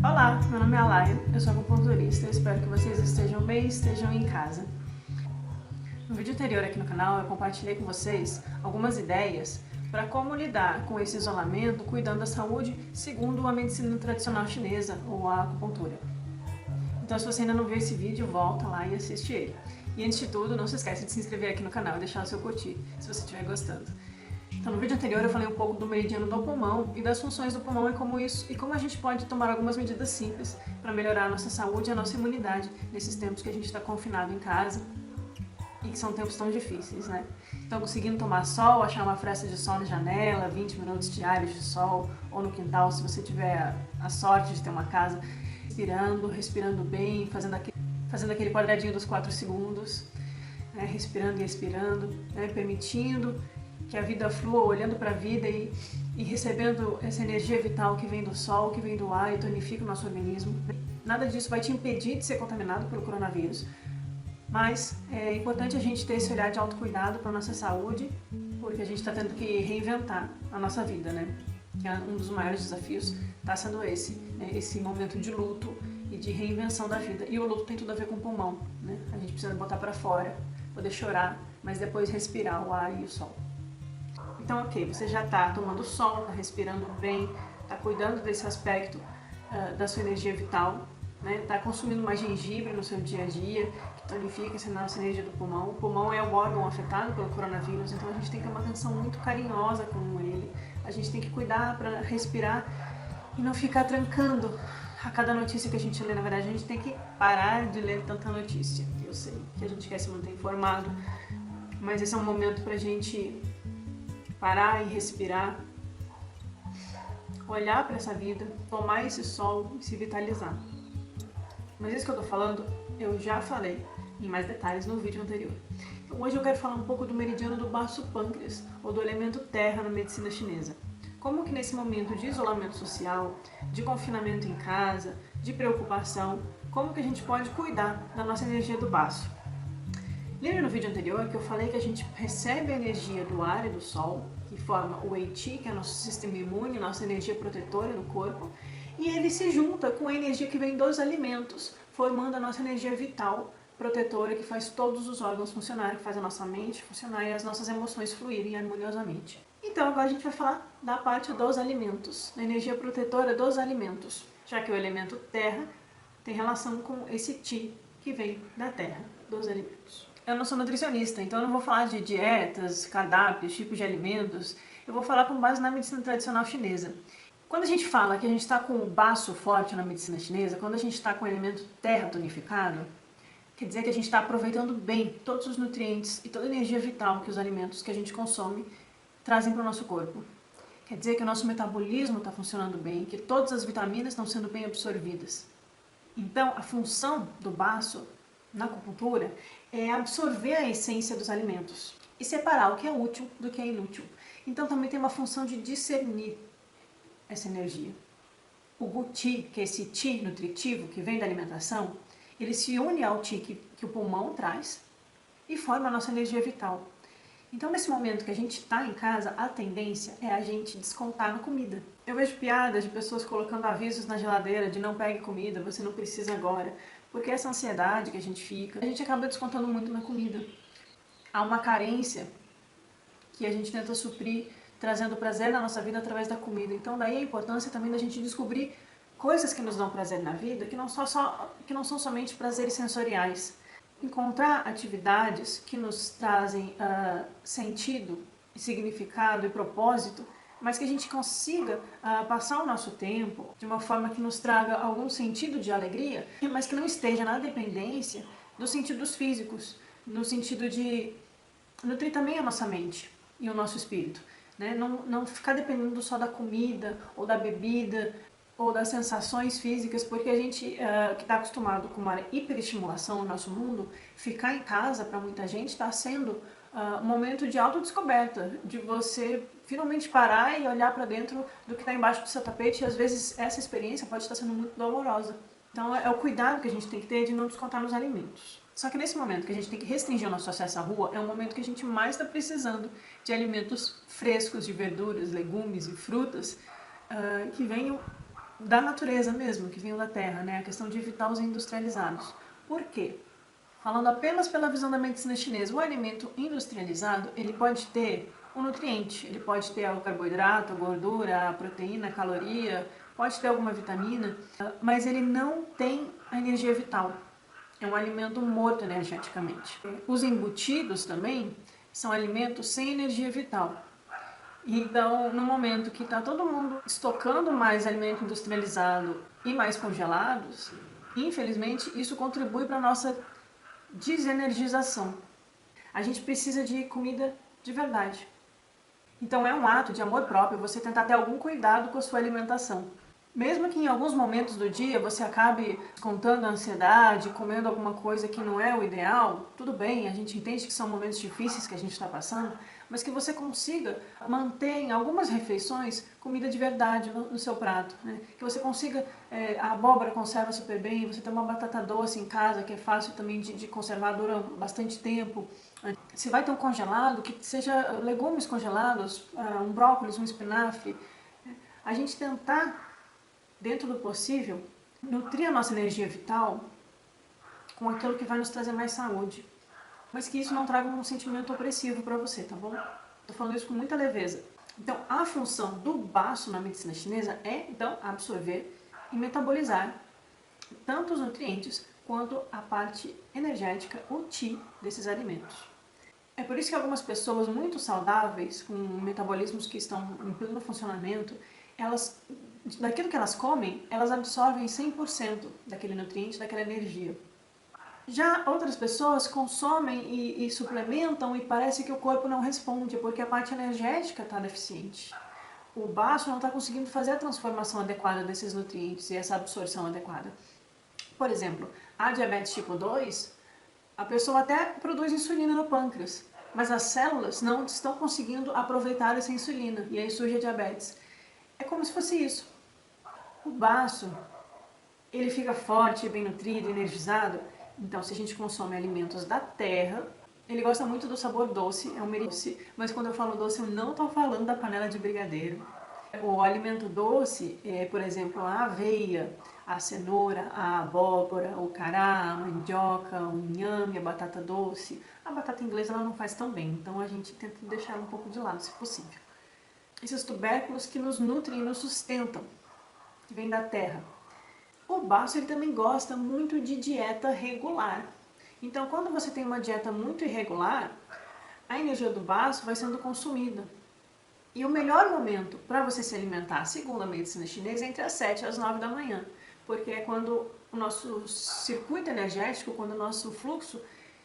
Olá, meu nome é Alaia, eu sou acupunturista, eu espero que vocês estejam bem e estejam em casa. No vídeo anterior aqui no canal eu compartilhei com vocês algumas ideias para como lidar com esse isolamento, cuidando da saúde segundo a medicina tradicional chinesa ou a acupuntura. Então se você ainda não viu esse vídeo, volta lá e assiste ele. E antes de tudo, não se esqueça de se inscrever aqui no canal e deixar o seu curtir, se você estiver gostando. Então, no vídeo anterior eu falei um pouco do meridiano do pulmão e das funções do pulmão e como a gente pode tomar algumas medidas simples para melhorar a nossa saúde e a nossa imunidade nesses tempos que a gente está confinado em casa e que são tempos tão difíceis, né? Então, conseguindo tomar sol, achar uma fresta de sol na janela, 20 minutos diários de sol, ou no quintal, se você tiver a sorte de ter uma casa, respirando bem, fazendo aquele quadradinho dos 4 segundos, né? Respirando e expirando, né? Permitindo que a vida flua, olhando para a vida e recebendo essa energia vital que vem do sol, que vem do ar e tonifica o nosso organismo. Nada disso vai te impedir de ser contaminado pelo coronavírus, mas é importante a gente ter esse olhar de autocuidado para a nossa saúde, porque a gente está tendo que reinventar a nossa vida, né? Que é um dos maiores desafios, está sendo esse, né? Esse momento de luto e de reinvenção da vida. E o luto tem tudo a ver com o pulmão, né? A gente precisa botar para fora, poder chorar, mas depois respirar o ar e o sol. Então, ok, você já está tomando sol, está respirando bem, está cuidando desse aspecto da sua energia vital, né? Está consumindo mais gengibre no seu dia a dia, que tonifica essa nossa energia do pulmão. O pulmão é o órgão afetado pelo coronavírus, então a gente tem que ter uma atenção muito carinhosa com ele. A gente tem que cuidar para respirar e não ficar trancando a cada notícia que a gente lê. Na verdade, a gente tem que parar de ler tanta notícia. Eu sei que a gente quer se manter informado, mas esse é um momento para a gente parar e respirar, olhar para essa vida, tomar esse sol e se vitalizar. Mas isso que eu tô falando, eu já falei em mais detalhes no vídeo anterior. Então, hoje eu quero falar um pouco do meridiano do baço pâncreas, ou do elemento terra na medicina chinesa. Como que nesse momento de isolamento social, de confinamento em casa, de preocupação, como que a gente pode cuidar da nossa energia do baço? Lembra no vídeo anterior que eu falei que a gente recebe a energia do ar e do sol, que forma o Wei-Qi, que é nosso sistema imune, nossa energia protetora no corpo, e ele se junta com a energia que vem dos alimentos, formando a nossa energia vital, protetora, que faz todos os órgãos funcionarem, que faz a nossa mente funcionar e as nossas emoções fluírem harmoniosamente. Então agora a gente vai falar da parte dos alimentos, da energia protetora dos alimentos, já que o elemento terra tem relação com esse Qi que vem da terra, dos alimentos. Eu não sou nutricionista, então eu não vou falar de dietas, cardápios, tipos de alimentos. Eu vou falar com base na medicina tradicional chinesa. Quando a gente fala que a gente está com o baço forte na medicina chinesa, quando a gente está com o elemento terra tonificado, quer dizer que a gente está aproveitando bem todos os nutrientes e toda a energia vital que os alimentos que a gente consome trazem para o nosso corpo. Quer dizer que o nosso metabolismo está funcionando bem, que todas as vitaminas estão sendo bem absorvidas. Então, a função do baço na acupuntura é absorver a essência dos alimentos e separar o que é útil do que é inútil. Então também tem uma função de discernir essa energia. O Gu-Qi, que é esse Qi nutritivo que vem da alimentação, ele se une ao Qi que o pulmão traz e forma a nossa energia vital. Então nesse momento que a gente está em casa, a tendência é a gente descontar na comida. Eu vejo piadas de pessoas colocando avisos na geladeira de não pegue comida, você não precisa agora. Porque essa ansiedade que a gente acaba descontando muito na comida. Há uma carência que a gente tenta suprir, trazendo prazer na nossa vida através da comida. Então daí a importância também da gente descobrir coisas que nos dão prazer na vida, que não são somente prazeres sensoriais. Encontrar atividades que nos trazem sentido, significado e propósito, mas que a gente consiga passar o nosso tempo de uma forma que nos traga algum sentido de alegria, mas que não esteja na dependência dos sentidos físicos, no sentido de nutrir também a nossa mente e o nosso espírito, né? Não ficar dependendo só da comida ou da bebida ou das sensações físicas, porque a gente que está acostumado com uma hiperestimulação no nosso mundo, ficar em casa para muita gente está sendo um momento de autodescoberta, de você finalmente parar e olhar para dentro do que está embaixo do seu tapete, e às vezes essa experiência pode estar sendo muito dolorosa. Então é o cuidado que a gente tem que ter de não descontar nos alimentos. Só que nesse momento que a gente tem que restringir o nosso acesso à rua, é um momento que a gente mais está precisando de alimentos frescos, de verduras, legumes e frutas que venham da natureza mesmo, que vinham da terra, né? A questão de evitar os industrializados. Por quê? Falando apenas pela visão da medicina chinesa, o alimento industrializado, ele pode ter um nutriente, ele pode ter o carboidrato, a gordura, a proteína, a caloria, pode ter alguma vitamina, mas ele não tem a energia vital. É um alimento morto energeticamente. Os embutidos também são alimentos sem energia vital. Então, no momento que está todo mundo estocando mais alimento industrializado e mais congelados, infelizmente isso contribui para a nossa desenergização. A gente precisa de comida de verdade. Então é um ato de amor próprio você tentar ter algum cuidado com a sua alimentação. Mesmo que em alguns momentos do dia você acabe contando a ansiedade, comendo alguma coisa que não é o ideal, tudo bem, a gente entende que são momentos difíceis que a gente está passando, mas que você consiga manter em algumas refeições comida de verdade no seu prato. Né? Que você consiga, a abóbora conserva super bem, você tem uma batata doce em casa que é fácil também de conservar, dura bastante tempo. Se vai ter um congelado, que seja legumes congelados, um brócolis, um espinafre. A gente tentar, dentro do possível, nutrir a nossa energia vital com aquilo que vai nos trazer mais saúde. Mas que isso não traga um sentimento opressivo para você, tá bom? Tô falando isso com muita leveza. Então, a função do baço na medicina chinesa é, então, absorver e metabolizar tanto os nutrientes quanto a parte energética, o Qi, desses alimentos. É por isso que algumas pessoas muito saudáveis, com metabolismos que estão em pleno funcionamento, elas, daquilo que elas comem, elas absorvem 100% daquele nutriente, daquela energia. Já outras pessoas consomem e suplementam e parece que o corpo não responde, porque a parte energética está deficiente. O baço não está conseguindo fazer a transformação adequada desses nutrientes e essa absorção adequada. Por exemplo, a diabetes tipo 2, a pessoa até produz insulina no pâncreas, mas as células não estão conseguindo aproveitar essa insulina e aí surge a diabetes. É como se fosse isso. O baço, ele fica forte, bem nutrido, energizado. Então, se a gente consome alimentos da terra, ele gosta muito do sabor doce, é um doce, mas quando eu falo doce, eu não estou falando da panela de brigadeiro. O alimento doce é, por exemplo, a aveia, a cenoura, a abóbora, o cará, a mandioca, o inhame, a batata doce. A batata inglesa ela não faz tão bem, então a gente tenta deixar ela um pouco de lado, se possível. Esses tubérculos que nos nutrem e nos sustentam, que vêm da terra. O baço ele também gosta muito de dieta regular. Então, quando você tem uma dieta muito irregular, a energia do baço vai sendo consumida. E o melhor momento para você se alimentar, segundo a medicina chinesa, é entre as 7 e as 9 da manhã, porque é quando o nosso circuito energético, quando o nosso fluxo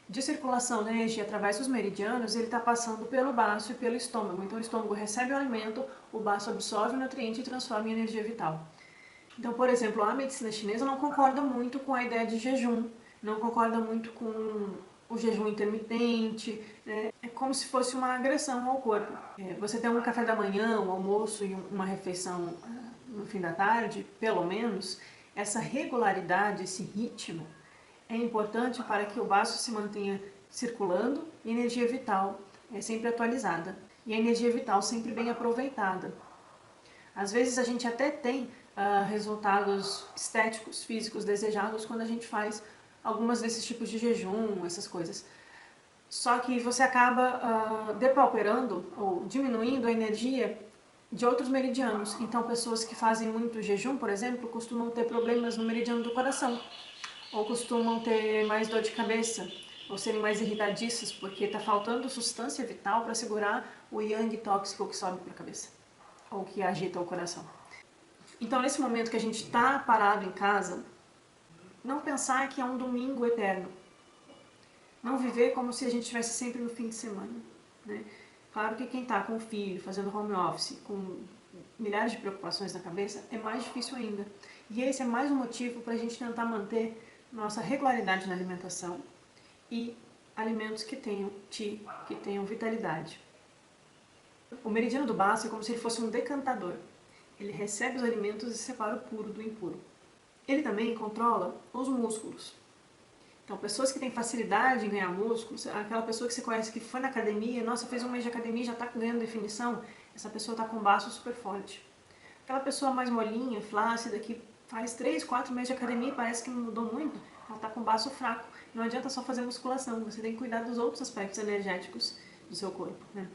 de circulação da energia através dos meridianos, ele está passando pelo baço e pelo estômago. Então o estômago recebe o alimento, o baço absorve o nutriente e transforma em energia vital. Então, por exemplo, a medicina chinesa não concorda muito com a ideia de jejum, não concorda muito com o jejum intermitente, né? É como se fosse uma agressão ao corpo. Você tem um café da manhã, um almoço e uma refeição no fim da tarde, pelo menos, essa regularidade, esse ritmo, é importante para que o baço se mantenha circulando e a energia vital é sempre atualizada. E a energia vital sempre bem aproveitada. Às vezes a gente até tem resultados estéticos, físicos desejados quando a gente faz algumas desses tipos de jejum, essas coisas. Só que você acaba depauperando ou diminuindo a energia de outros meridianos. Então, pessoas que fazem muito jejum, por exemplo, costumam ter problemas no meridiano do coração, ou costumam ter mais dor de cabeça, ou serem mais irritadiças, porque está faltando substância vital para segurar o yang tóxico que sobe para a cabeça, ou que agita o coração. Então, nesse momento que a gente está parado em casa, não pensar que é um domingo eterno. Não viver como se a gente estivesse sempre no fim de semana. Né? Claro que quem está com o filho, fazendo home office, com milhares de preocupações na cabeça, é mais difícil ainda. E esse é mais um motivo para a gente tentar manter nossa regularidade na alimentação e alimentos que tenham Qi, que tenham vitalidade. O meridiano do baço é como se ele fosse um decantador. Ele recebe os alimentos e separa o puro do impuro. Ele também controla os músculos. Então, pessoas que têm facilidade em ganhar músculos, aquela pessoa que você conhece que foi na academia, nossa, fez um mês de academia e já está ganhando definição, essa pessoa está com baço super forte. Aquela pessoa mais molinha, flácida, que faz 3, 4 meses de academia e parece que não mudou muito, ela está com o baço fraco. Não adianta só fazer musculação, você tem que cuidar dos outros aspectos energéticos do seu corpo, né?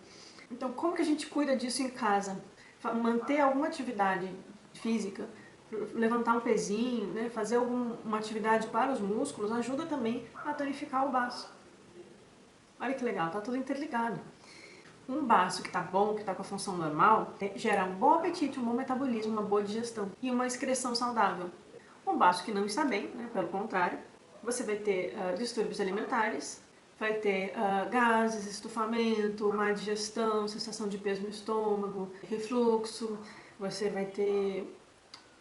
Então, como que a gente cuida disso em casa? Manter alguma atividade física, levantar um pezinho, né? Fazer uma atividade para os músculos, ajuda também a tonificar o baço. Olha que legal, tá tudo interligado. Um baço que está bom, que está com a função normal, gera um bom apetite, um bom metabolismo, uma boa digestão e uma excreção saudável. Um baço que não está bem, né, pelo contrário, você vai ter distúrbios alimentares, vai ter gases, estufamento, má digestão, sensação de peso no estômago, refluxo, você vai ter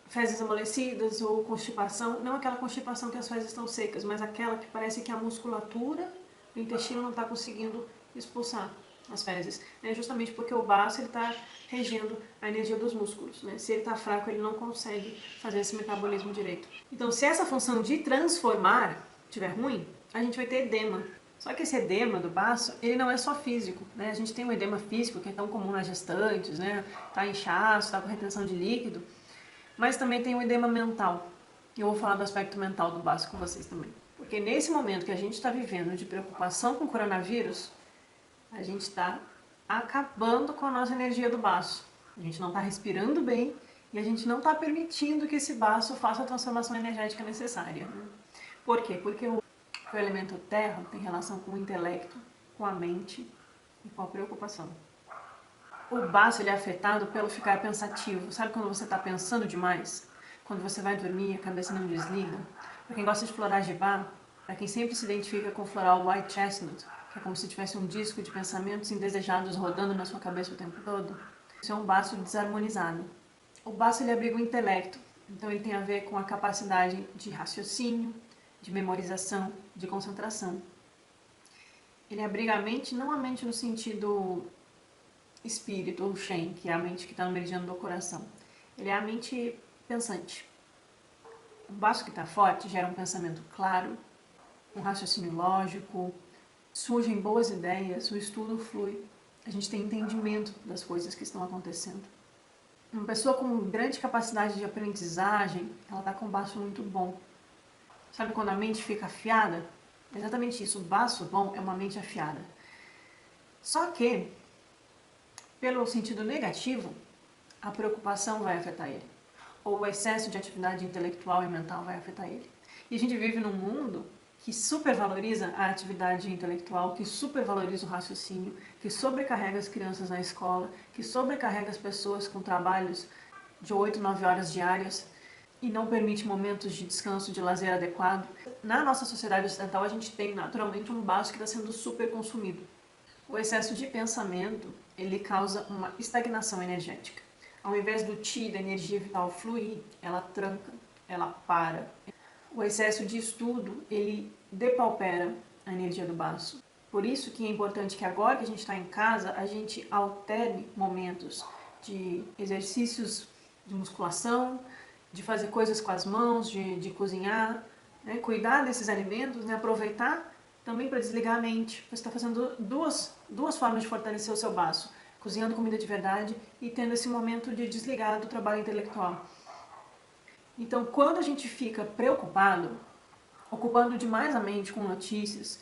fezes amolecidas ou constipação, não aquela constipação que as fezes estão secas, mas aquela que parece que a musculatura do intestino não está conseguindo expulsar as fezes, né? Justamente porque o baço está regendo a energia dos músculos, né? Se ele está fraco, ele não consegue fazer esse metabolismo direito. Então, se essa função de transformar estiver ruim, a gente vai ter edema. Só que esse edema do baço, ele não é só físico, né? A gente tem um edema físico que é tão comum nas gestantes, né? Tá inchaço, tá com retenção de líquido, mas também tem o edema mental. Eu vou falar do aspecto mental do baço com vocês também. Porque nesse momento que a gente está vivendo de preocupação com o coronavírus, a gente está acabando com a nossa energia do baço. A gente não está respirando bem e a gente não está permitindo que esse baço faça a transformação energética necessária. Por quê? Porque o elemento terra tem relação com o intelecto, com a mente e com a preocupação. O baço ele é afetado pelo ficar pensativo. Sabe quando você está pensando demais? Quando você vai dormir e a cabeça não desliga? Para quem gosta de floragibar, para quem sempre se identifica com o floral white chestnut, que é como se tivesse um disco de pensamentos indesejados rodando na sua cabeça o tempo todo, isso é um baço desarmonizado. O baço ele abriga o intelecto, então ele tem a ver com a capacidade de raciocínio, de memorização, de concentração. Ele abriga a mente, não a mente no sentido espírito ou Shen, que é a mente que está no meridiano do coração. Ele é a mente pensante. O baço que está forte gera um pensamento claro, um raciocínio lógico, surgem boas ideias, o estudo flui, a gente tem entendimento das coisas que estão acontecendo. Uma pessoa com grande capacidade de aprendizagem, ela está com um baço muito bom. Sabe quando a mente fica afiada? É exatamente isso, o baço bom é uma mente afiada. Só que, pelo sentido negativo, a preocupação vai afetar ele. Ou o excesso de atividade intelectual e mental vai afetar ele. E a gente vive num mundo que supervaloriza a atividade intelectual, que supervaloriza o raciocínio, que sobrecarrega as crianças na escola, que sobrecarrega as pessoas com trabalhos de 8, 9 horas diárias e não permite momentos de descanso, de lazer adequado. Na nossa sociedade ocidental, a gente tem naturalmente um baço que está sendo super consumido. O excesso de pensamento, ele causa uma estagnação energética. Ao invés do Qi, da energia vital, fluir, ela tranca, ela para. O excesso de estudo, ele depaupera a energia do baço. Por isso que é importante que agora que a gente está em casa, a gente alterne momentos de exercícios de musculação, de fazer coisas com as mãos, de cozinhar, né? Cuidar desses alimentos, né? Aproveitar também para desligar a mente. Você está fazendo duas formas de fortalecer o seu baço. Cozinhando comida de verdade e tendo esse momento de desligar do trabalho intelectual. Então, quando a gente fica preocupado, ocupando demais a mente com notícias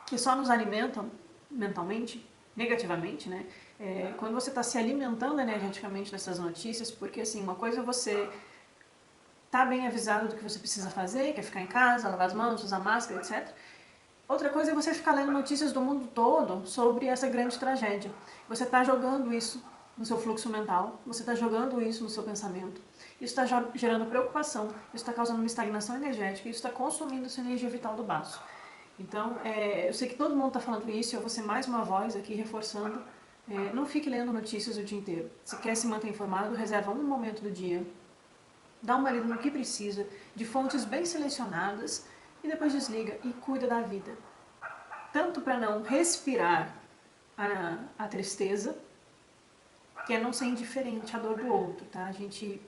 que só nos alimentam mentalmente, negativamente, né? Quando você está se alimentando energeticamente dessas notícias, porque assim, uma coisa é você tá bem avisado do que você precisa fazer, que é ficar em casa, lavar as mãos, usar máscara, etc. Outra coisa é você ficar lendo notícias do mundo todo sobre essa grande tragédia. Você está jogando isso no seu fluxo mental, você está jogando isso no seu pensamento. Isso está gerando preocupação, isso está causando uma estagnação energética, isso está consumindo sua energia vital do baço. Então, eu sei que todo mundo está falando isso, eu vou ser mais uma voz aqui reforçando. Não fique lendo notícias o dia inteiro. Se quer se manter informado, reserva um momento do dia, dá uma lida no que precisa, de fontes bem selecionadas, e depois desliga e cuida da vida. Tanto para não respirar a tristeza, que é não ser indiferente à dor do outro, tá? A gente,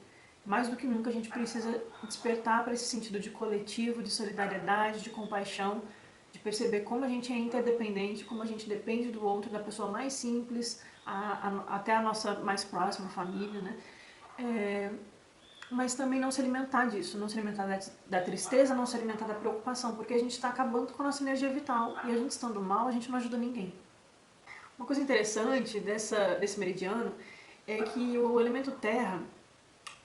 mais do que nunca, a gente precisa despertar para esse sentido de coletivo, de solidariedade, de compaixão, de perceber como a gente é interdependente, como a gente depende do outro, da pessoa mais simples até a nossa mais próxima família, né? mas também não se alimentar disso, não se alimentar da tristeza, não se alimentar da preocupação, porque a gente está acabando com a nossa energia vital e a gente estando mal, a gente não ajuda ninguém. Uma coisa interessante desse meridiano é que o elemento terra,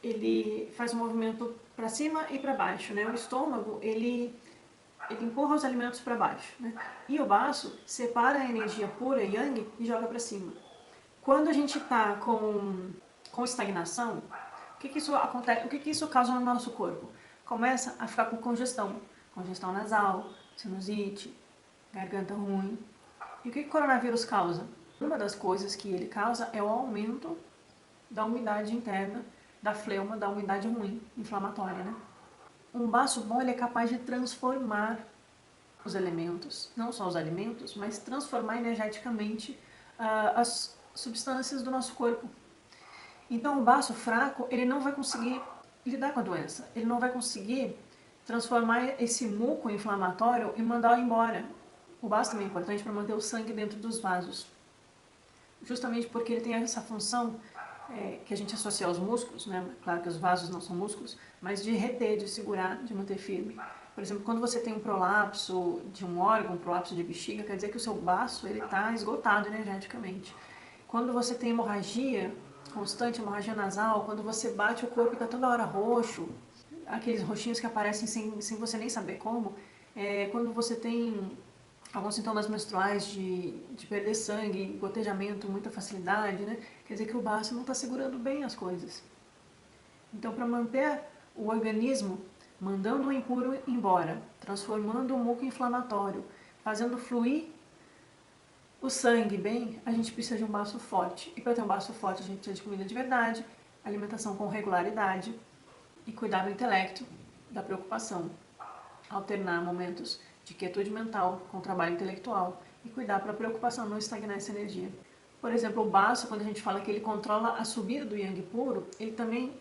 ele faz um movimento para cima e para baixo, né? O estômago, ele empurra os alimentos para baixo, né? E o baço separa a energia pura, yang, e joga para cima. Quando a gente está com estagnação, que isso acontece? O que isso causa no nosso corpo? Começa a ficar com congestão nasal, sinusite, garganta ruim. E o que o coronavírus causa? Uma das coisas que ele causa é o aumento da umidade interna, da fleuma, da umidade ruim, inflamatória, né? Um baço bom ele é capaz de transformar os elementos, não só os alimentos, mas transformar energeticamente as substâncias do nosso corpo. Então o baço fraco, ele não vai conseguir lidar com a doença, ele não vai conseguir transformar esse muco inflamatório e mandá-lo embora. O baço também é importante para manter o sangue dentro dos vasos, justamente porque ele tem essa função que a gente associa aos músculos, né? Claro que os vasos não são músculos, mas de reter, de segurar, de manter firme. Por exemplo, quando você tem um prolapso de um órgão, um prolapso de bexiga, quer dizer que o seu baço está esgotado energeticamente. Quando você tem hemorragia constante, hemorragia nasal, quando você bate o corpo e está toda hora roxo, aqueles roxinhos que aparecem sem você nem saber como, quando você tem alguns sintomas menstruais de perder sangue, gotejamento, muita facilidade, né? Quer dizer que o baço não está segurando bem as coisas. Então, para manter o organismo mandando o impuro embora, transformando o muco inflamatório, fazendo fluir o sangue bem, a gente precisa de um baço forte. E para ter um baço forte, a gente precisa de comida de verdade, alimentação com regularidade e cuidar do intelecto, da preocupação. Alternar momentos de quietude mental com trabalho intelectual e cuidar para a preocupação não estagnar essa energia. Por exemplo, o baço, quando a gente fala que ele controla a subida do yang puro, ele também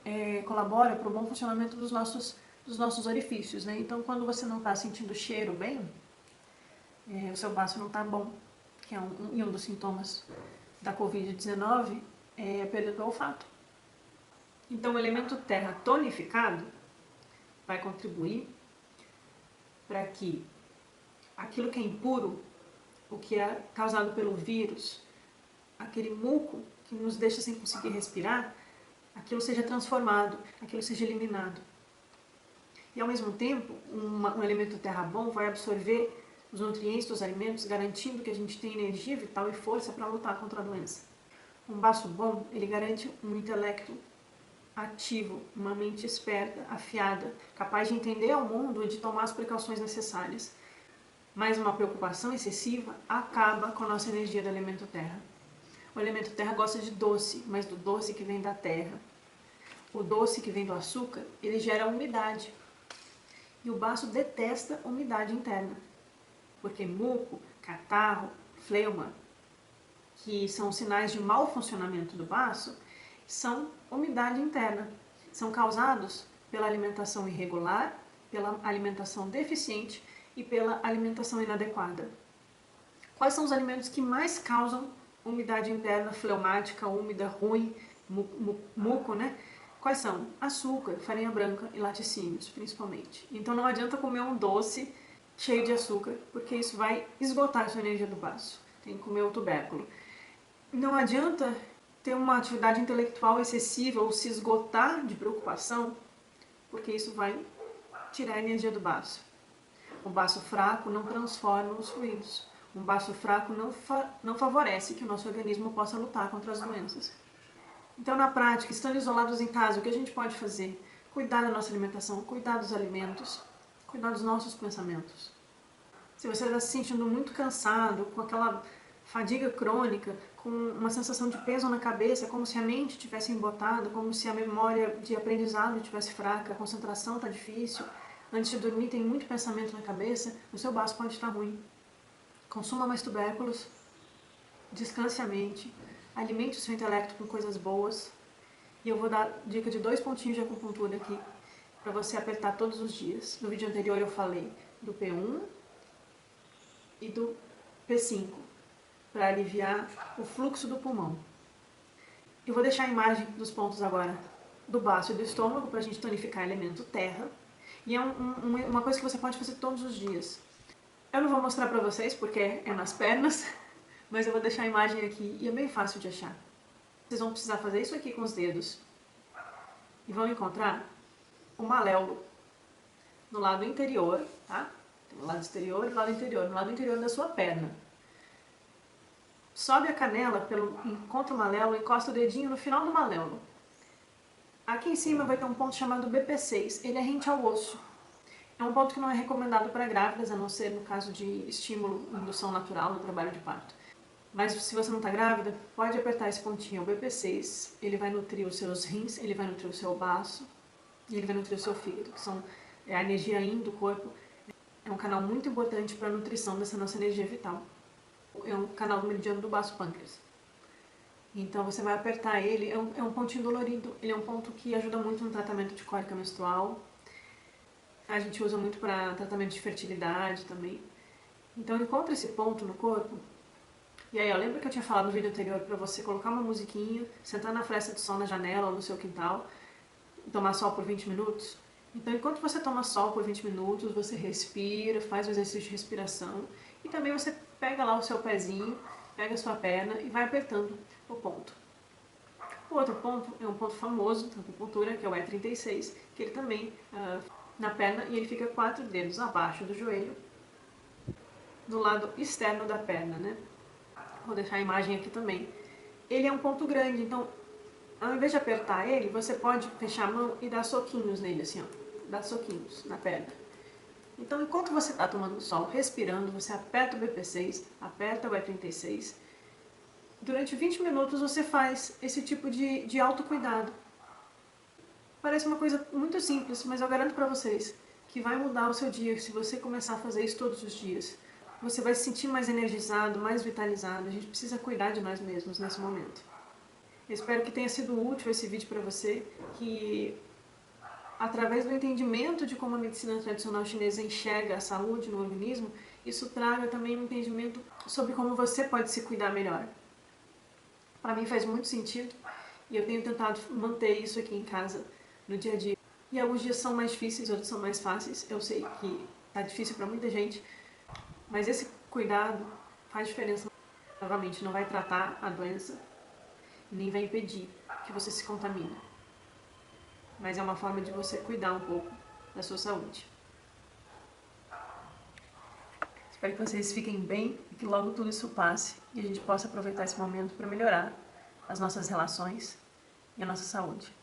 colabora para o bom funcionamento dos nossos orifícios, né? Então, quando você não está sentindo cheiro bem, o seu baço não está bom, que é um dos sintomas da Covid-19, é a perda do olfato. Então, o elemento terra tonificado vai contribuir para que aquilo que é impuro, o que é causado pelo vírus, aquele muco que nos deixa sem conseguir respirar, aquilo seja transformado, aquilo seja eliminado. E ao mesmo tempo, um elemento terra bom vai absorver os nutrientes dos alimentos, garantindo que a gente tenha energia vital e força para lutar contra a doença. Um baço bom, ele garante um intelecto ativo, uma mente esperta, afiada, capaz de entender ao mundo e de tomar as precauções necessárias. Mas uma preocupação excessiva acaba com a nossa energia do elemento terra. O elemento terra gosta de doce, mas do doce que vem da terra. O doce que vem do açúcar, ele gera umidade. E o baço detesta umidade interna. Porque muco, catarro, fleuma, que são sinais de mau funcionamento do baço, são umidade interna. São causados pela alimentação irregular, pela alimentação deficiente e pela alimentação inadequada. Quais são os alimentos que mais causam umidade interna, fleumática, úmida, ruim, muco, né? Quais são? Açúcar, farinha branca e laticínios, principalmente. Então não adianta comer um doce cheio de açúcar, porque isso vai esgotar a sua energia do baço. Tem que comer o tubérculo. Não adianta ter uma atividade intelectual excessiva ou se esgotar de preocupação, porque isso vai tirar a energia do baço. Um baço fraco não transforma os fluidos. Um baço fraco não favorece que o nosso organismo possa lutar contra as doenças. Então, na prática, estando isolados em casa, o que a gente pode fazer? Cuidar da nossa alimentação, cuidar dos alimentos, cuidar dos nossos pensamentos. Se você está se sentindo muito cansado, com aquela fadiga crônica, com uma sensação de peso na cabeça, como se a mente estivesse embotada, como se a memória de aprendizado estivesse fraca, a concentração está difícil, antes de dormir tem muito pensamento na cabeça, o seu baço pode estar ruim. Consuma mais tubérculos, descanse a mente, alimente o seu intelecto com coisas boas. E eu vou dar dica de 2 pontinhos de acupuntura aqui, para você apertar todos os dias. No vídeo anterior eu falei do P1 e do P5, para aliviar o fluxo do pulmão. Eu vou deixar a imagem dos pontos agora do baço e do estômago para a gente tonificar elemento terra. E é uma coisa que você pode fazer todos os dias. Eu não vou mostrar para vocês porque é nas pernas, mas eu vou deixar a imagem aqui e é bem fácil de achar. Vocês vão precisar fazer isso aqui com os dedos e vão encontrar o maléolo no lado interior, tá? Tem o lado exterior e o lado interior, no lado interior da sua perna. Sobe a canela, encontra o maléolo, encosta o dedinho no final do maléolo. Aqui em cima vai ter um ponto chamado BP6, ele é rente ao osso. É um ponto que não é recomendado para grávidas, a não ser no caso de estímulo, indução natural no trabalho de parto. Mas se você não está grávida, pode apertar esse pontinho, o BP6, ele vai nutrir os seus rins, ele vai nutrir o seu baço e ele vai nutrir o seu fígado, que é a energia yin do corpo. É um canal muito importante para a nutrição dessa nossa energia vital. É um canal do meridiano do baço pâncreas. Então você vai apertar ele, é um pontinho dolorido, ele é um ponto que ajuda muito no tratamento de cólica menstrual. A gente usa muito para tratamento de fertilidade também. Então encontra esse ponto no corpo. E aí, lembra que eu tinha falado no vídeo anterior para você colocar uma musiquinha, sentar na fresta de sol na janela ou no seu quintal e tomar sol por 20 minutos? Então, enquanto você toma sol por 20 minutos, você respira, faz o exercício de respiração e também você pega lá o seu pezinho, pega a sua perna e vai apertando o ponto. O outro ponto é um ponto famoso da acupuntura, que é o E36, que ele também na perna e ele fica 4 dedos abaixo do joelho, do lado externo da perna, né? Vou deixar a imagem aqui também. Ele é um ponto grande, então ao invés de apertar ele, você pode fechar a mão e dar soquinhos nele, assim, ó. Dar soquinhos na perna. Então, enquanto você está tomando sol, respirando, você aperta o BP6, aperta o E36. Durante 20 minutos você faz esse tipo de autocuidado. Parece uma coisa muito simples, mas eu garanto para vocês que vai mudar o seu dia se você começar a fazer isso todos os dias. Você vai se sentir mais energizado, mais vitalizado. A gente precisa cuidar de nós mesmos nesse momento. Eu espero que tenha sido útil esse vídeo para você, que através do entendimento de como a medicina tradicional chinesa enxerga a saúde no organismo, isso traga também um entendimento sobre como você pode se cuidar melhor. Para mim faz muito sentido e eu tenho tentado manter isso aqui em casa no dia a dia. E alguns dias são mais difíceis, outros são mais fáceis. Eu sei que está difícil para muita gente, mas esse cuidado faz diferença. Novamente, não vai tratar a doença, nem vai impedir que você se contamine. Mas é uma forma de você cuidar um pouco da sua saúde. Espero que vocês fiquem bem e que logo tudo isso passe e a gente possa aproveitar esse momento para melhorar as nossas relações e a nossa saúde.